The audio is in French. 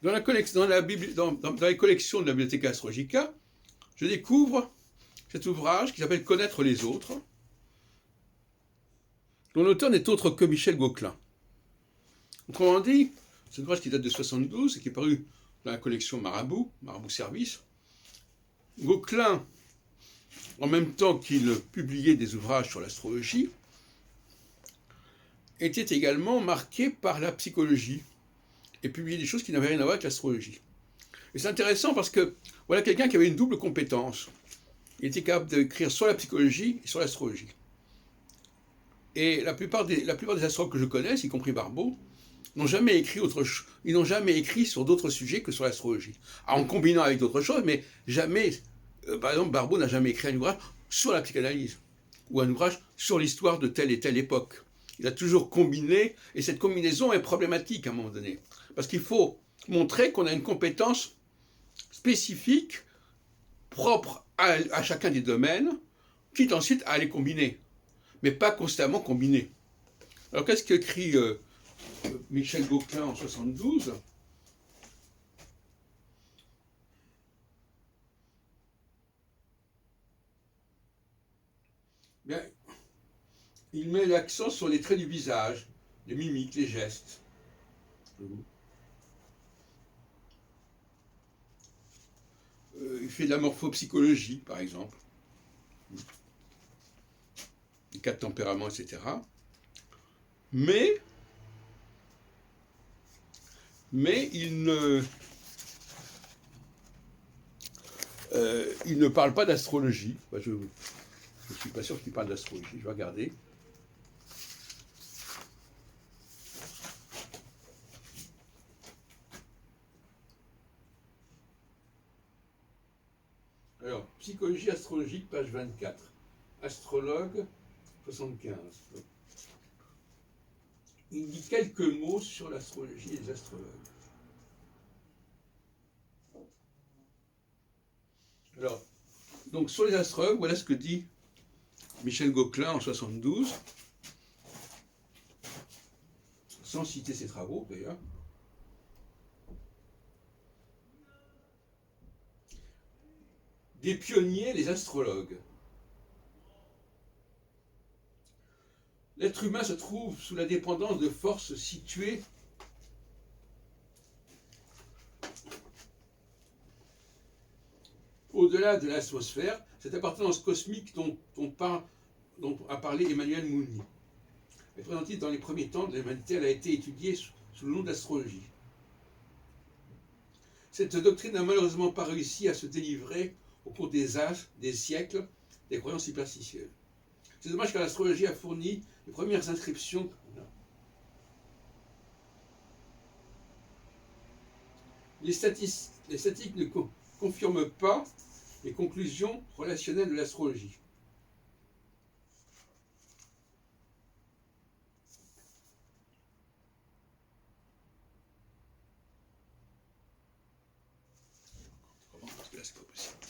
Dans les collections de la Bibliotheca Astrologica, je découvre cet ouvrage qui s'appelle Connaître les autres, dont l'auteur n'est autre que Michel Gauquelin. Autrement dit, c'est un ouvrage qui date de 1972 et qui est paru dans la collection Marabout Service. Gauquelin, en même temps qu'il publiait des ouvrages sur l'astrologie, était également marqué par la psychologie et publiait des choses qui n'avaient rien à voir avec l'astrologie. Et c'est intéressant parce que voilà quelqu'un qui avait une double compétence. Il était capable d'écrire sur la psychologie et sur l'astrologie. Et la plupart des astrologues que je connaisse, y compris Barbeau, n'ont jamais écrit ils n'ont jamais écrit sur d'autres sujets que sur l'astrologie. En combinant avec d'autres choses, mais jamais, par exemple, Barbeau n'a jamais écrit un ouvrage sur la psychanalyse ou un ouvrage sur l'histoire de telle et telle époque. Il a toujours combiné, et cette combinaison est problématique à un moment donné. Parce qu'il faut montrer qu'on a une compétence spécifique, propre à chacun des domaines, quitte ensuite à les combiner, mais pas constamment combiner. Alors qu'est-ce qu'écrit Michel Gauquelin en 1972 ? Bien, il met l'accent sur les traits du visage, les mimiques, les gestes. Il fait de la morphopsychologie, par exemple. Les 4 tempéraments, etc. Mais il ne parle pas d'astrologie. Enfin, je ne suis pas sûr qu'il parle d'astrologie. Je vais regarder. Alors, psychologie astrologique, page 24. Astrologue, 75. Il dit quelques mots sur l'astrologie et les astrologues. Alors, donc sur les astrologues, voilà ce que dit Michel Gauquelin en 1972, sans citer ses travaux d'ailleurs. Des pionniers, les astrologues. L'être humain se trouve sous la dépendance de forces situées au-delà de l'atmosphère, cette appartenance cosmique dont a parlé Emmanuel Mounier. Elle est présentée dans les premiers temps de l'humanité, elle a été étudiée sous le nom d'astrologie. Cette doctrine n'a malheureusement pas réussi à se délivrer au cours des âges, des siècles, des croyances superstitieuses. C'est dommage car l'astrologie a fourni les premières inscriptions. Les statistiques ne confirment pas les conclusions relationnelles de l'astrologie. Comment ? Parce que là, c'est pas possible.